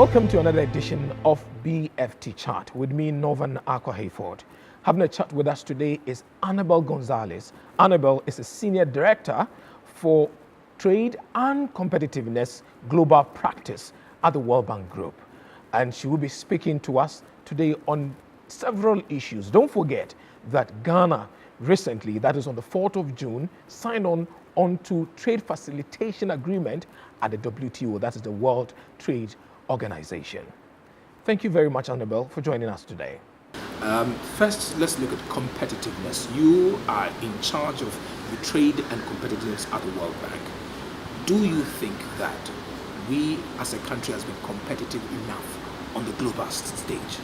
Welcome to another edition of BFT Chat with me, Norvan Acquah-Hayford. Having a chat with us today is Anabel González. Anabel is a Senior Director for Trade and Competitiveness Global Practice at the World Bank Group. And she will be speaking to us today on several issues. Don't forget that Ghana recently, that is on the 4th of June, signed on to trade facilitation agreement at the WTO, that is the World Trade Organization. Thank you very much, Anabel, for joining us today. First, let's look at competitiveness. You are in charge of the trade and competitiveness at the World Bank. Do you think that we as a country has been competitive enough on the global stage?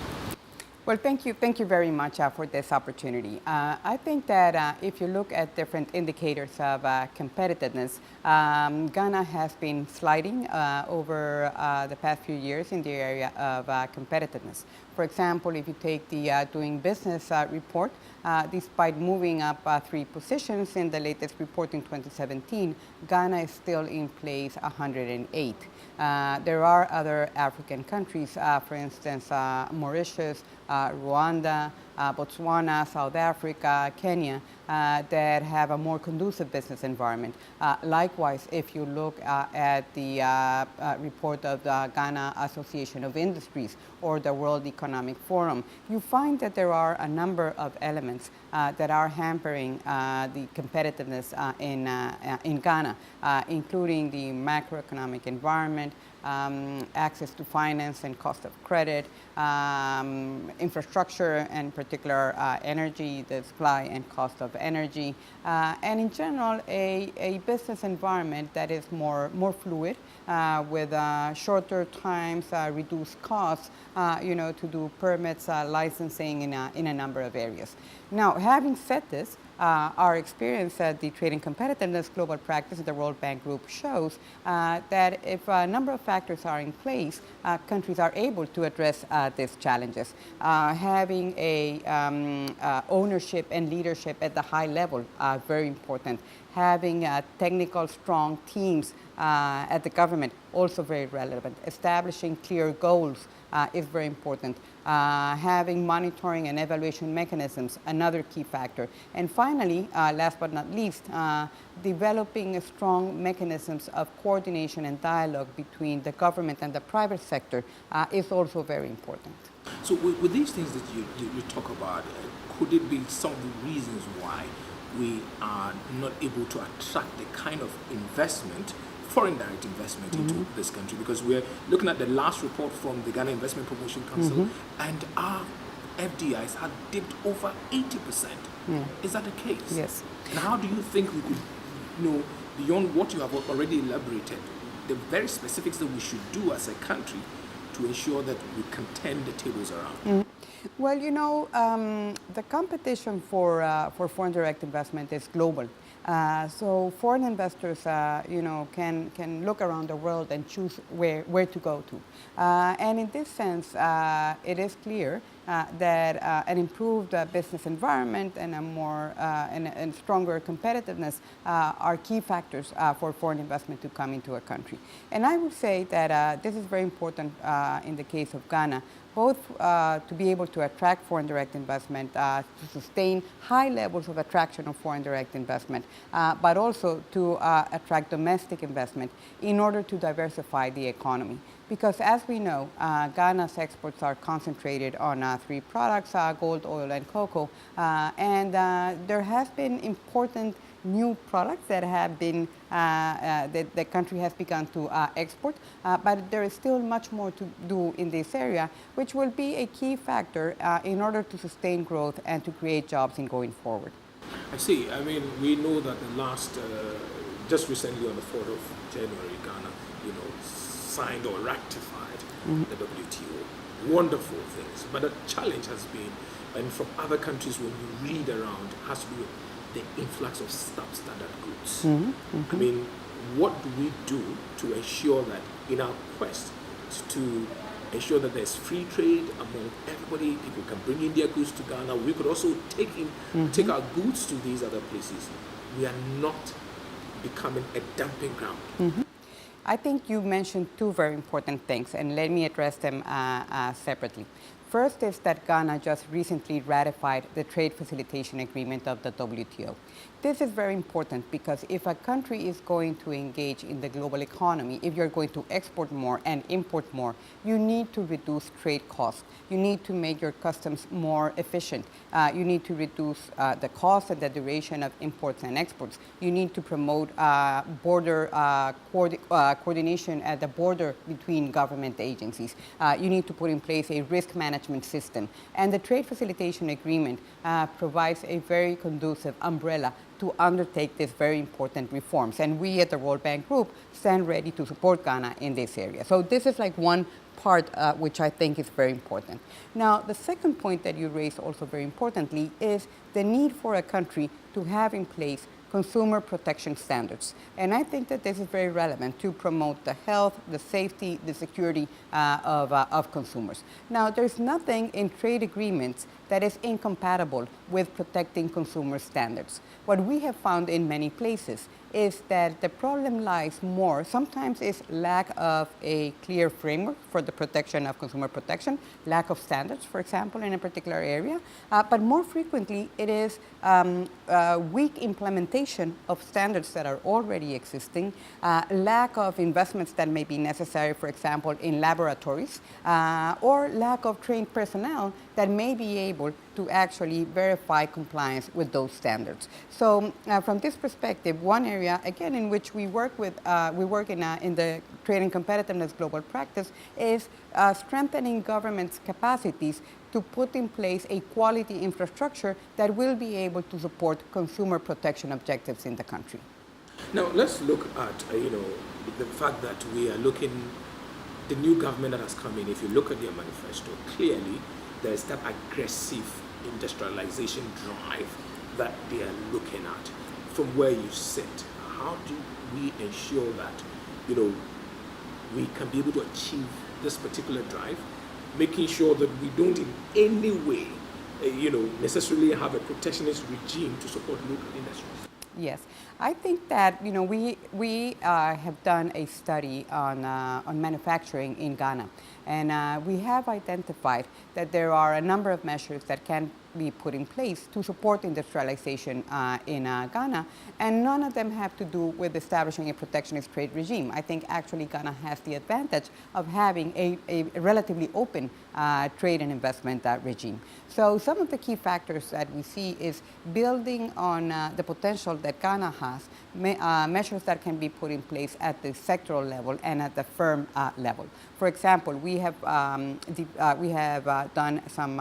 Well, thank you very much for this opportunity. I think that if you look at different indicators of competitiveness, Ghana has been sliding over the past few years in the area of competitiveness. For example, if you take the Doing Business report, despite moving up 3 positions in the latest report in 2017, Ghana is still in place 108. There are other African countries, for instance, Mauritius, Rwanda, Botswana, South Africa, Kenya, that have a more conducive business environment. Likewise, if you look at the report of the Ghana Association of Industries or the World Economic Forum, you find that there are a number of elements that are hampering the competitiveness in Ghana, including the macroeconomic environment, access to finance and cost of credit, infrastructure, and in particular energy, the supply and cost of energy, and in general a business environment that is more fluid, with shorter times, reduced costs, to do permits, licensing in a number of areas. Now, having said this, our experience at the Trade and Competitiveness Global Practice at the World Bank Group shows that if a number of factors are in place, countries are able to address these challenges. Having ownership and leadership at the high level are very important. Having technical strong teams at the government, also very relevant. Establishing clear goals is very important. Having monitoring and evaluation mechanisms, another key factor. And finally, last but not least, developing strong mechanisms of coordination and dialogue between the government and the private sector is also very important. So with these things that you talk about, could it be some of the reasons why we are not able to attract the kind of investment, foreign direct investment into this country? Because we're looking at the last report from the Ghana Investment Promotion Council, and our FDIs have dipped over 80%. Yeah. Is that the case? Yes. And how do you think we could, beyond what you have already elaborated, the very specifics that we should do as a country to ensure that we can turn the tables around? Well, the competition for foreign direct investment is global. So foreign investors, can look around the world and choose where to go to. And in this sense, it is clear that an improved business environment and a more and stronger competitiveness are key factors for foreign investment to come into a country. And I would say that this is very important in the case of Ghana, both to be able to attract foreign direct investment, to sustain high levels of attraction of foreign direct investment, but also to attract domestic investment in order to diversify the economy. Because as we know, Ghana's exports are concentrated on 3 products, gold, oil, and cocoa, and there has been important new products that have been that the country has begun to export, but there is still much more to do in this area, which will be a key factor in order to sustain growth and to create jobs in going forward. I see. I mean, we know that the last, just recently on the 4th of January, Ghana, signed or ratified the WTO. Wonderful things. But the challenge has been, and from other countries when you read around, has to do with the influx of substandard goods. I mean, what do we do to ensure that in our quest to ensure that there's free trade among everybody, people can bring in their goods to Ghana, we could also take our goods to these other places. We are not becoming a dumping ground. I think you mentioned two very important things, and let me address them separately. First is that Ghana just recently ratified the Trade Facilitation Agreement of the WTO. This is very important because if a country is going to engage in the global economy, if you're going to export more and import more, you need to reduce trade costs. You need to make your customs more efficient. You need to reduce the cost and the duration of imports and exports. You need to promote border coordination at the border between government agencies. You need to put in place a risk management system. And the Trade Facilitation Agreement provides a very conducive umbrella to undertake these very important reforms. And we at the World Bank Group stand ready to support Ghana in this area. So this is like one part which I think is very important. Now, the second point that you raised also very importantly is the need for a country to have in place consumer protection standards. And I think that this is very relevant to promote the health, the safety, the security of consumers. Now, there's nothing in trade agreements that is incompatible with protecting consumer standards. What we have found in many places is that the problem lies more, sometimes is lack of a clear framework for the protection of consumer protection, lack of standards, for example, in a particular area, but more frequently it is weak implementation of standards that are already existing, lack of investments that may be necessary, for example, in laboratories, or lack of trained personnel that may be able to actually verify compliance with those standards. So from this perspective, one area, again, in which we work with, in the Trade and Competitiveness Global Practice is strengthening government's capacities to put in place a quality infrastructure that will be able to support consumer protection objectives in the country. Now, let's look at, the fact that we are looking, the new government that has come in, if you look at their manifesto, clearly there is that aggressive industrialization drive that they are looking at. From where you sit, how do we ensure that, we can be able to achieve this particular drive, making sure that we don't in any way, necessarily have a protectionist regime to support local industries? Yes, I think that we have done a study on manufacturing in Ghana, and we have identified that there are a number of measures that can be put in place to support industrialization in Ghana, and none of them have to do with establishing a protectionist trade regime. I think actually Ghana has the advantage of having a relatively open trade and investment regime. So some of the key factors that we see is building on the potential that Ghana has, measures that can be put in place at the sectoral level and at the firm level. For example, we have done some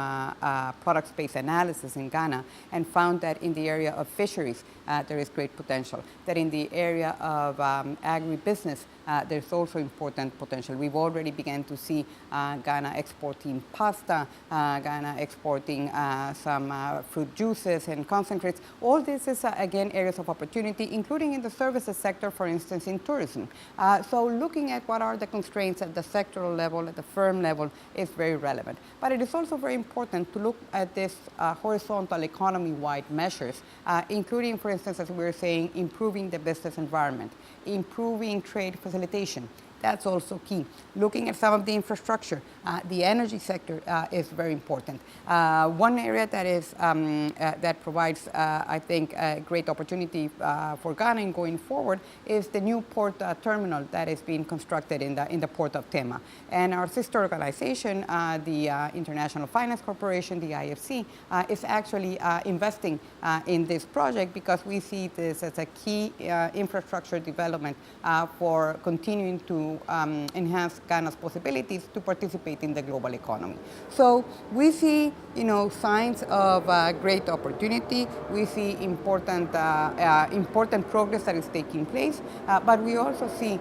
product-based analysis in Ghana and found that in the area of fisheries, there is great potential. That in the area of agribusiness, there's also important potential. We've already begun to see Ghana exporting pasta, Ghana exporting some fruit juices and concentrates. All this is, again, areas of opportunity, including in the services sector, for instance, in tourism. So looking at what are the constraints at the sectoral level, at the firm level, is very relevant. But it is also very important to look at this horizontal economy-wide measures, including, for instance, as we were saying, improving the business environment, improving trade facilitation. That's also key. Looking at some of the infrastructure, the energy sector is very important. One area that is that provides, I think, a great opportunity for Ghana in going forward is the new port terminal that is being constructed in the port of Tema. And our sister organization, the International Finance Corporation, the IFC, is actually investing in this project because we see this as a key infrastructure development for continuing to enhance Ghana's possibilities to participate in the global economy. So we see, signs of great opportunity. We see important progress that is taking place, but we also see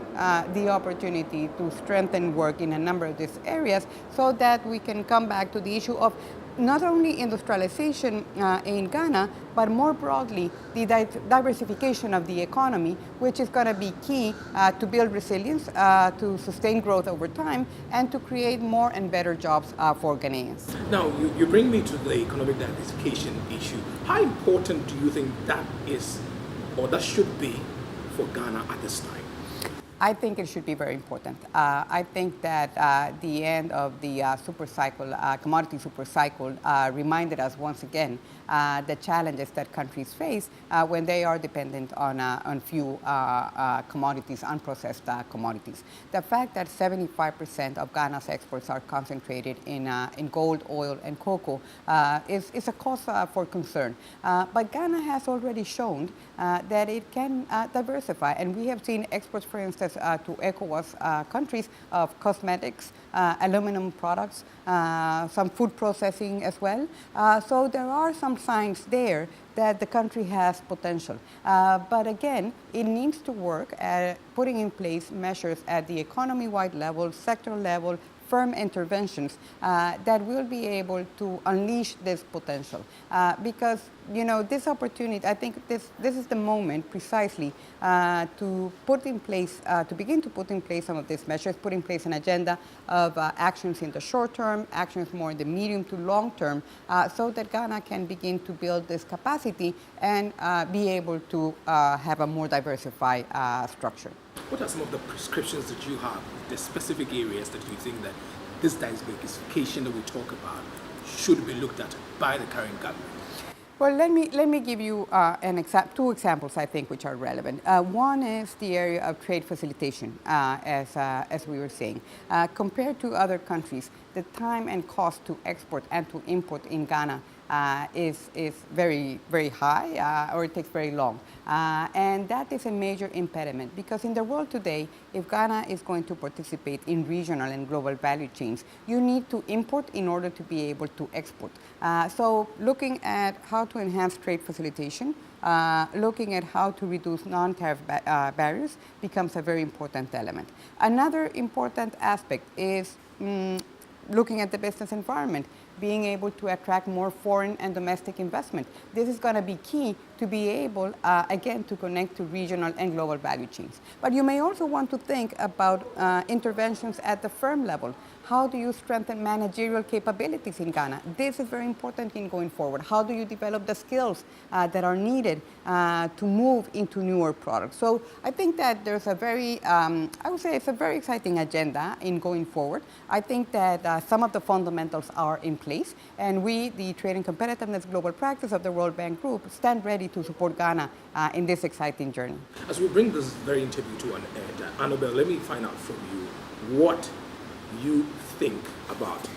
the opportunity to strengthen work in a number of these areas so that we can come back to the issue of not only industrialization in Ghana, but more broadly, the diversification of the economy, which is going to be key to build resilience, to sustain growth over time, and to create more and better jobs for Ghanaians. Now, you bring me to the economic diversification issue. How important do you think that is, or that should be, for Ghana at this time? I think it should be very important. I think that the end of the super cycle, commodity super cycle, reminded us once again the challenges that countries face when they are dependent on few commodities, unprocessed commodities. The fact that 75% of Ghana's exports are concentrated in gold, oil, and cocoa is a cause for concern. But Ghana has already shown that it can diversify, and we have seen exports, for instance, to ECOWAS countries of cosmetics, aluminum products, some food processing as well. So there are some signs there that the country has potential. But again, it needs to work at putting in place measures at the economy-wide level, sector level, firm interventions that will be able to unleash this potential. Because, you know, this opportunity, I think this is the moment precisely to put in place, to begin to put in place some of these measures, put in place an agenda of actions in the short term, actions more in the medium to long term, so that Ghana can begin to build this capacity and be able to have a more diversified structure. What are some of the prescriptions that you have, the specific areas that you think that this diversification that we talk about should be looked at by the current government? Well, let me give you two examples, I think, which are relevant. One is the area of trade facilitation, as we were saying. Compared to other countries, the time and cost to export and to import in Ghana is very, very high, or it takes very long. And that is a major impediment, because in the world today, if Ghana is going to participate in regional and global value chains, you need to import in order to be able to export. So looking at how to enhance trade facilitation, looking at how to reduce non-tariff barriers becomes a very important element. Another important aspect is looking at the business environment, being able to attract more foreign and domestic investment. This is going to be key to be able, again, to connect to regional and global value chains. But you may also want to think about interventions at the firm level. How do you strengthen managerial capabilities in Ghana? This is very important in going forward. How do you develop the skills that are needed to move into newer products? So I think that there's a very, I would say it's a very exciting agenda in going forward. I think that some of the fundamentals are in place, and we, the Trade and Competitiveness Global Practice of the World Bank Group, stand ready to support Ghana in this exciting journey. As we bring this very interview to an end, Anabel, let me find out from you what you think about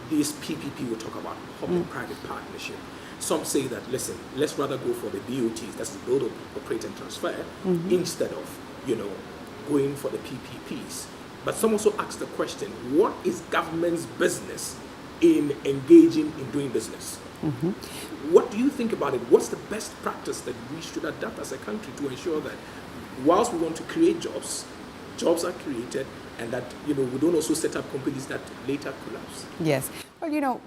this PPP we talk about, public-private partnership. Some say that, listen, let's rather go for the BOTs, that's the build, operate, and transfer, instead of, you know, going for the PPPs. But some also ask the question, what is government's business in engaging in doing business? What do you think about it? What's the best practice that we should adopt as a country to ensure that whilst we want to create jobs, jobs are created, and that, you know, we don't also set up companies that later collapse? Yes. Well, you know,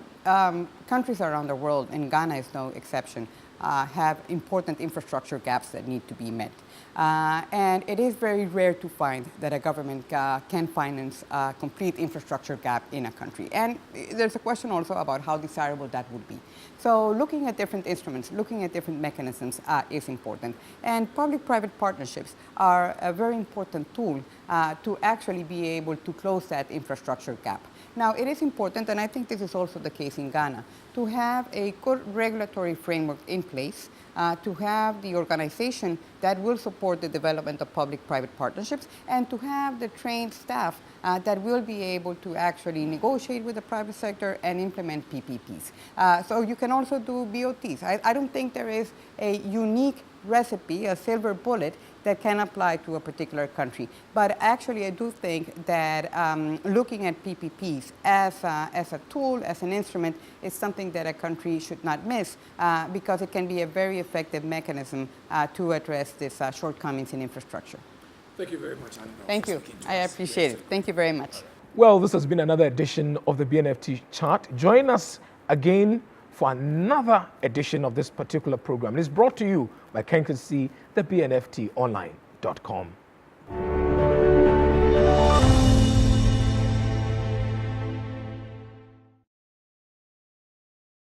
countries around the world, and Ghana is no exception, have important infrastructure gaps that need to be met. And it is very rare to find that a government can finance a complete infrastructure gap in a country. And there's a question also about how desirable that would be. So looking at different instruments, looking at different mechanisms is important. And public-private partnerships are a very important tool to actually be able to close that infrastructure gap. Now, it is important, and I think this is also the case in Ghana, to have a good regulatory framework in place, to have the organization that will support the development of public-private partnerships, and to have the trained staff that will be able to actually negotiate with the private sector and implement PPPs. So you can also do BOTs. I don't think there is a unique recipe, a silver bullet, that can apply to a particular country. But actually, I do think that looking at PPPs as a tool, as an instrument, is something that a country should not miss, because it can be a very effective mechanism to address these shortcomings in infrastructure. Thank you very much, Anabel. Thank you. I appreciate it. Thank you very much. Well, this has been another edition of the BNFT Chart. Join us again for another edition of this particular program. It is brought to you by Kenkin C, the BNFTonline.com.